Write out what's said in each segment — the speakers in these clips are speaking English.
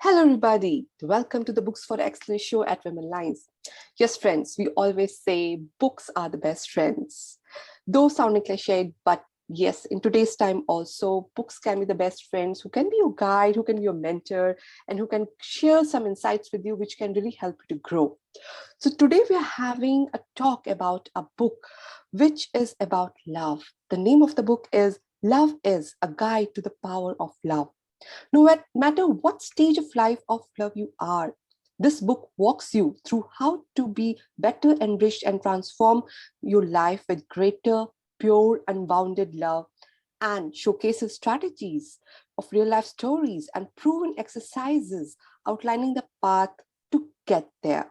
Hello, everybody. Welcome to the Books for Excellence show at Womenlines. Yes, friends, we always say books are the best friends. Though sounding cliched, but yes, in today's time also, books can be the best friends who can be your guide, who can be your mentor, and who can share some insights with you, which can really help you to grow. So today we are having a talk about a book which is about love. The name of the book is Love is a Guide to the Power of Love. No matter what stage of life of love you are, this book walks you through how to be better enriched and transform your life with greater, pure, unbounded love and showcases strategies of real life stories and proven exercises outlining the path to get there.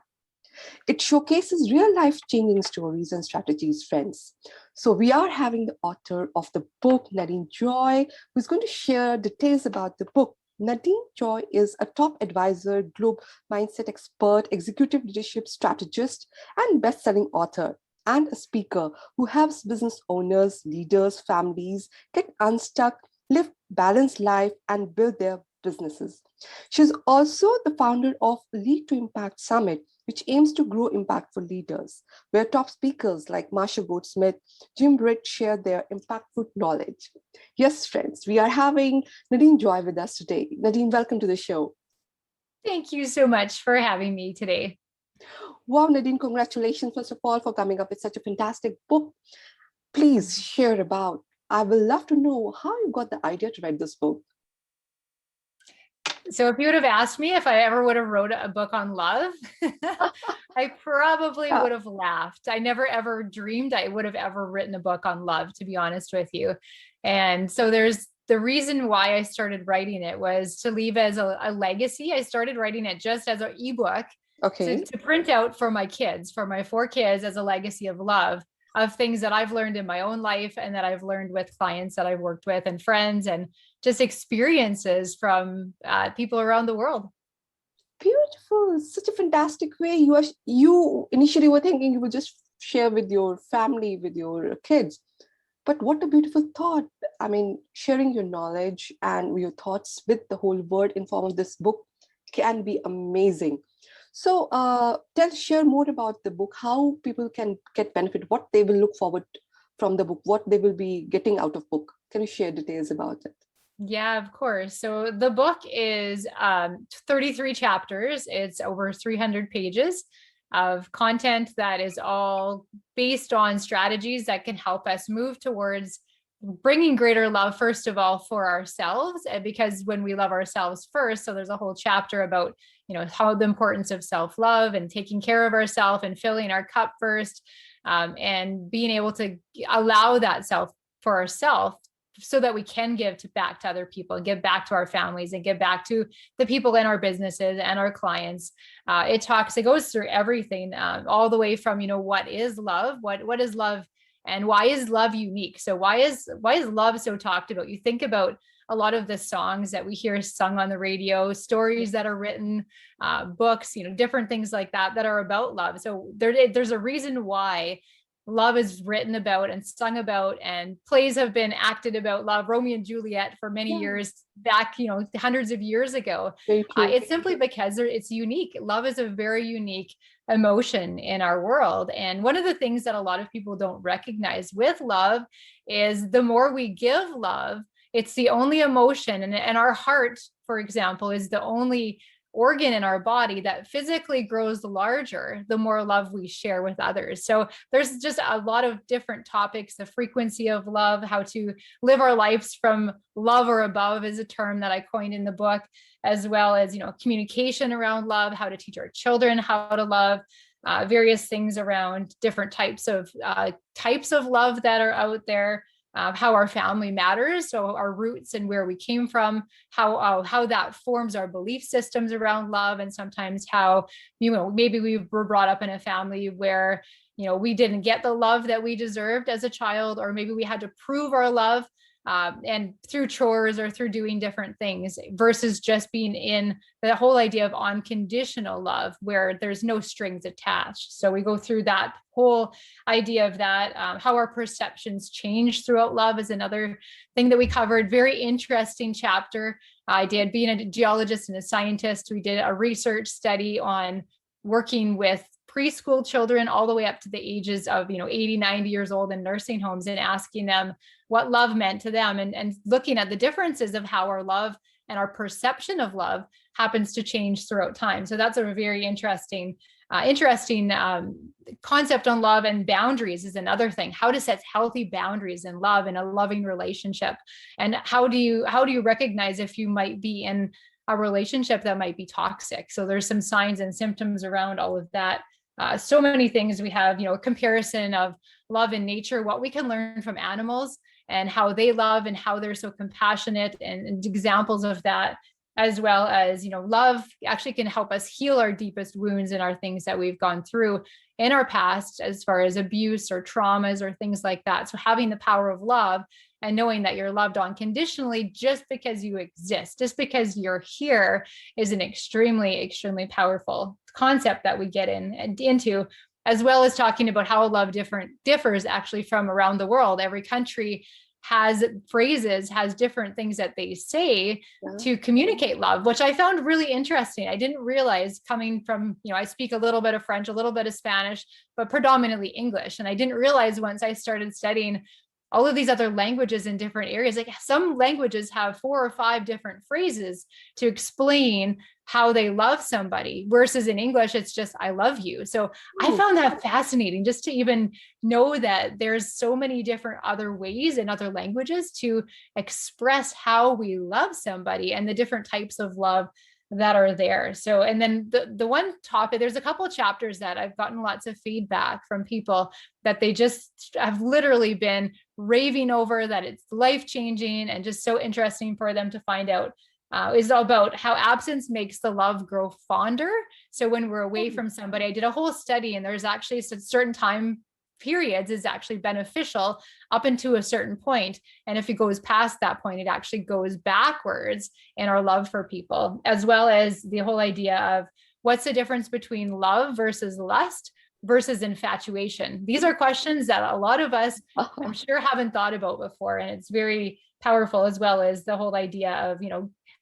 It showcases real life changing stories and strategies, friends. So, we are having the author of the book, Nadene Joy, who's going to share details about the book. Nadene Joy is a top advisor, global mindset expert, executive leadership strategist, and best selling author, and a speaker who helps business owners, leaders, families get unstuck, live balanced life, and build their businesses. She's also the founder of Lead to Impact Summit, which aims to grow impactful leaders, where top speakers like Marsha Goldsmith, Jim Britt share their impactful knowledge. Yes, friends, we are having Nadene Joy with us today. Nadene, welcome to the show. Thank you so much for having me today. Wow, Nadene, congratulations, first of all, for coming up with such a fantastic book. Please share about. I will love to know how you got the idea to write this book. So if you would have asked me if I ever would have wrote a book on love, I probably would have laughed. I never ever dreamed I would have ever written a book on love, to be honest with you. And so there's the reason why I started writing it was to leave as a legacy. I started writing it just as an ebook to print out for my kids, for my 4 kids, as a legacy of love, of things that I've learned in my own life and that I've learned with clients that I've worked with and friends, and just experiences from people around the world. Beautiful. Such a fantastic way. You initially were thinking you would just share with your family, with your kids. But what a beautiful thought. I mean, sharing your knowledge and your thoughts with the whole world in form of this book can be amazing. So share more about the book, how people can get benefit, what they will look forward from the book, what they will be getting out of book. Can you share details about it? Yeah, of course. So the book is 33 chapters. It's over 300 pages of content that is all based on strategies that can help us move towards bringing greater love, first of all, for ourselves. And because when we love ourselves first, so there's a whole chapter about, how the importance of self-love and taking care of ourselves and filling our cup first, and being able to allow that self for ourselves so that we can give back to other people and give back to our families and give back to the people in our businesses and our clients. It goes through everything, all the way from, what is love? What is love? And why is love unique? So why is love so talked about? You think about a lot of the songs that we hear sung on the radio, stories that are written, books, different things like that are about love. So there's a reason why love is written about and sung about, and plays have been acted about love. Romeo and Juliet for many years back, hundreds of years ago. It's simply because it's unique. Love is a very unique emotion in our world. And one of the things that a lot of people don't recognize with love is the more we give love, it's the only emotion. And our heart, for example, is the only organ in our body that physically grows larger the more love we share with others. So there's just a lot of different topics. The frequency of love, how to live our lives from love or above is a term that I coined in the book, as well as, communication around love, how to teach our children how to love, various things around different types of love that are out there. How our family matters, so our roots and where we came from, how that forms our belief systems around love, and sometimes how, maybe we were brought up in a family where, we didn't get the love that we deserved as a child, or maybe we had to prove our love, and through chores or through doing different things, versus just being in the whole idea of unconditional love where there's no strings attached. So we go through that whole idea of that. How our perceptions change throughout love is another thing that we covered. Very interesting chapter. I did being a geologist and a scientist. We did a research study on working with preschool children all the way up to the ages of 80, 90 years old in nursing homes, and asking them what love meant to them, and looking at the differences of how our love and our perception of love happens to change throughout time. So that's a very interesting concept on love. And boundaries is another thing. How to set healthy boundaries in love, in a loving relationship, and how do you recognize if you might be in a relationship that might be toxic. So there's some signs and symptoms around all of that. So many things. We have a comparison of love in nature, what we can learn from animals and how they love and how they're so compassionate, and examples of that, as well as love actually can help us heal our deepest wounds and our things that we've gone through in our past, as far as abuse or traumas or things like that. So having the power of love and knowing that you're loved unconditionally just because you exist, just because you're here, is an extremely, extremely powerful concept that we get into, as well as talking about how love differs actually from around the world. Every country has phrases, has different things that they say to communicate love, which I found really interesting. I didn't realize, coming from, I speak a little bit of French, a little bit of Spanish, but predominantly English. And I didn't realize, once I started studying all of these other languages in different areas, like some languages have 4 or 5 different phrases to explain how they love somebody, versus in English, it's just, I love you. So I found that fascinating, just to even know that there's so many different other ways in other languages to express how we love somebody, and the different types of love that are there. So, and then the one topic, there's a couple of chapters that I've gotten lots of feedback from people that they just have literally been raving over, that it's life-changing and just so interesting for them to find out, is about how absence makes the love grow fonder. So when we're away from somebody, I did a whole study, and there's actually certain time periods is actually beneficial up into a certain point. And if it goes past that point, it actually goes backwards in our love for people, as well as the whole idea of what's the difference between love versus lust versus infatuation. These are questions that a lot of us, I'm sure, haven't thought about before. And it's very powerful, as well as the whole idea of,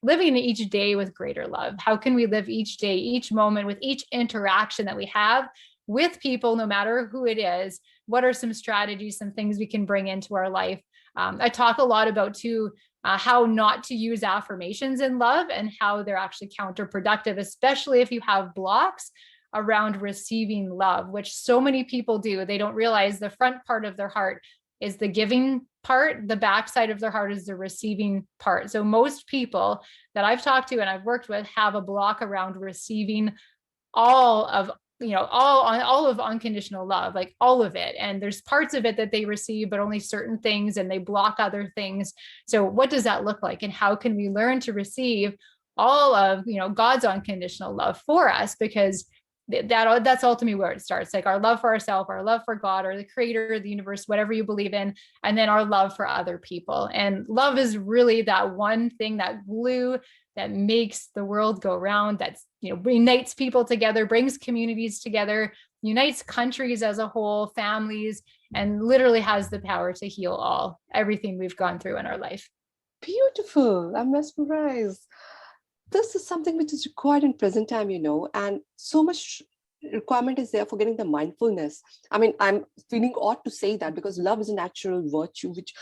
living each day with greater love. How can we live each day, each moment, with each interaction that we have with people, no matter who it is? What are some strategies, some things we can bring into our life? I talk a lot about too, how not to use affirmations in love, and how they're actually counterproductive, especially if you have blocks around receiving love, which so many people do. They don't realize the front part of their heart is the giving part, the backside of their heart is the receiving part. So most people that I've talked to and I've worked with have a block around receiving all of all of unconditional love, like all of it. And there's parts of it that they receive, but only certain things, and they block other things. So what does that look like? And how can we learn to receive all of, God's unconditional love for us? Because that's ultimately where it starts, like our love for ourselves, our love for God, or the creator, the universe, whatever you believe in, and then our love for other people. And love is really that one thing, that glue that makes the world go round, that's, unites people together, brings communities together, unites countries as a whole, families, and literally has the power to heal everything we've gone through in our life. Beautiful. I'm mesmerized. This is something which is required in present time, and so much requirement is there for getting the mindfulness. I mean, I'm feeling odd to say that, because love is a natural virtue, which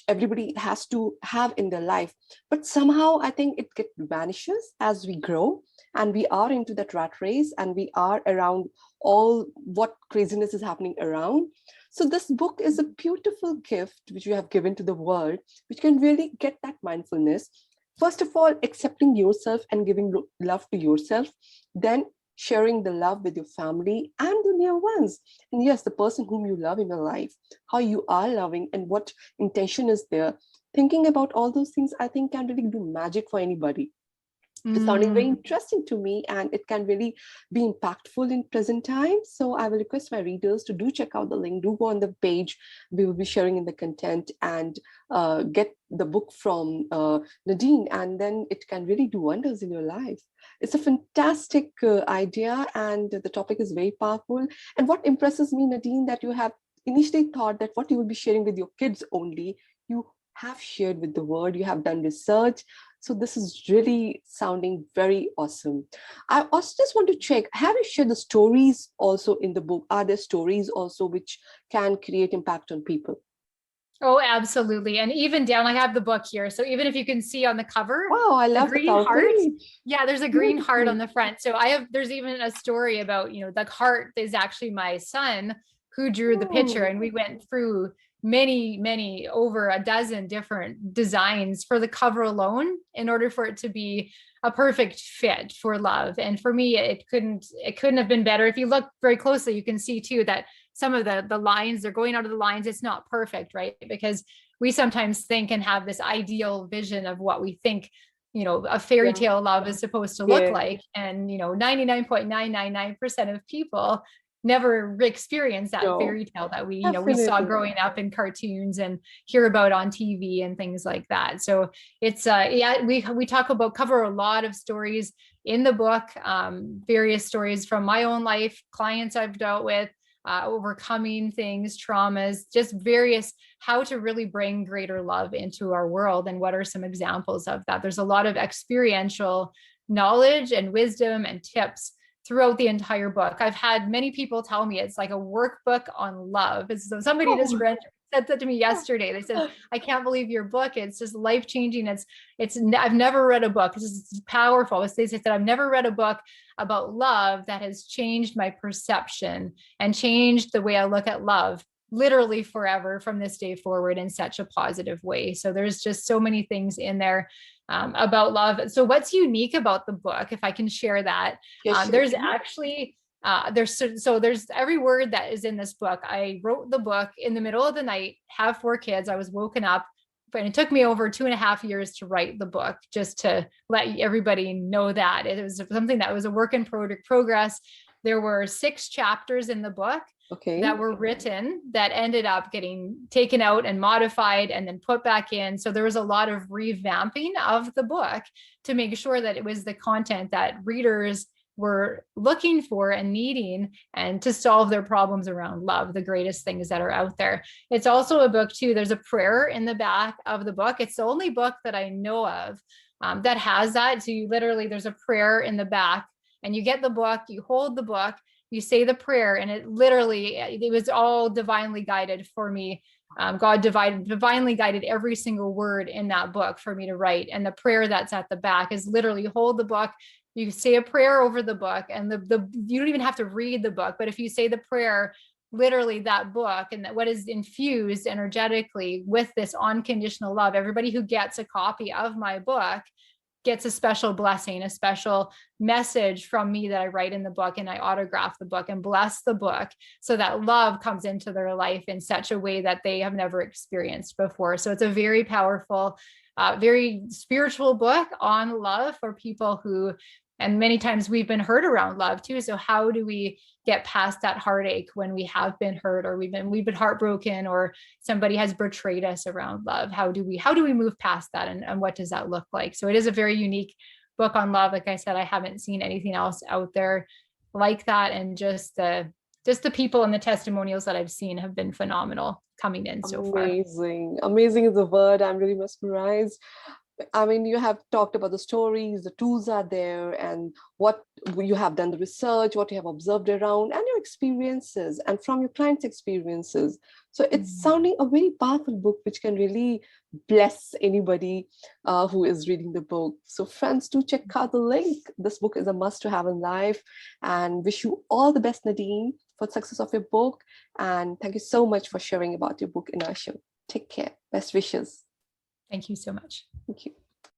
everybody has to have in their life. But somehow I think it vanishes as we grow, and we are into that rat race, and we are around all what craziness is happening around. So this book is a beautiful gift which you have given to the world, which can really get that mindfulness. First of all, accepting yourself and giving love to yourself, then sharing the love with your family and the near ones. And yes, the person whom you love in your life, how you are loving and what intention is there. Thinking about all those things, I think, can really do magic for anybody. It's sounding very interesting to me, and it can really be impactful in present time. So I will request my readers to do check out the link, do go on the page we will be sharing in the content, and get the book from Nadene, and then it can really do wonders in your life. It's a fantastic idea, and the topic is very powerful. And what impresses me, Nadene, that you have initially thought that what you will be sharing with your kids only, you have shared with the world, you have done research. So this is really sounding very awesome. I also just want to check, have you shared the stories also in the book? Are there stories also which can create impact on people? Oh, absolutely. And even down, I have the book here. So even if you can see on the cover, Wow, I the love the green cover heart. page. Yeah, there's a green heart on Beautiful. the front. So there's even a story about, the heart is actually my son who drew the picture. Oh, And we went through many, over a dozen different designs for the cover alone in order for it to be a perfect fit for love. And for me, it couldn't have been better. If you look very closely, you can see too that some of the lines, they're going out of the lines. It's not perfect, right? Because we sometimes think and have this ideal vision of what we think, a fairy yeah. tale love is supposed to look Yeah. like. And, 99.999% of people never experience that No, fairy tale that we saw definitely. growing up in cartoons and hear about on TV and things like that. So it's yeah, we talk about, cover a lot of stories in the book, various stories from my own life, clients I've dealt with, overcoming things, traumas, just various, how to really bring greater love into our world. And what are some examples of that? There's a lot of experiential knowledge and wisdom and tips throughout the entire book. I've had many people tell me it's like a workbook on love. So somebody just Oh, said that to me yesterday. They said, I can't believe your book. It's just life-changing. I've never read a book. It's powerful. They said, I've never read a book about love that has changed my perception and changed the way I look at love literally forever from this day forward in such a positive way. So there's just so many things in there about love. So what's unique about the book, if I can share that, yes, sure. there's actually there's every word that is in this book. I wrote the book in the middle of the night, have 4 kids. I was woken up, and it took me over 2.5 years to write the book, just to let everybody know that it was something that was a work in progress. There were 6 chapters in the book that Okay. were written that ended up getting taken out and modified and then put back in. So there was a lot of revamping of the book to make sure that it was the content that readers were looking for and needing, and to solve their problems around love, the greatest things that are out there. It's also a book too. There's a prayer in the back of the book. It's the only book that I know of that has that. So you literally, there's a prayer in the back, and you get the book, you hold the book, you say the prayer, and it was all divinely guided for me. God divinely guided every single word in that book for me to write. And the prayer that's at the back is literally, you hold the book, you say a prayer over the book, and you don't even have to read the book, but if you say the prayer, literally that book and what is infused energetically with this unconditional love, everybody who gets a copy of my book gets a special blessing, a special message from me that I write in the book, and I autograph the book and bless the book so that love comes into their life in such a way that they have never experienced before. So it's a very powerful, very spiritual book on love for people who, and many times we've been hurt around love too. So how do we get past that heartache when we have been hurt, or we've been heartbroken, or somebody has betrayed us around love? How do we move past that, and what does that look like? So it is a very unique book on love. Like I said, I haven't seen anything else out there like that. And just the people and the testimonials that I've seen have been phenomenal coming in so far. Amazing. Amazing is the word. I'm really mesmerized. I mean, you have talked about the stories, the tools are there, and what you have done, the research, what you have observed around, and your experiences, and from your clients' experiences. So it's sounding a very powerful book, which can really bless anybody who is reading the book. So friends, do check out the link. This book is a must to have in life, and wish you all the best, Nadine, for the success of your book. And thank you so much for sharing about your book in our show. Take care. Best wishes. Thank you so much. Thank you.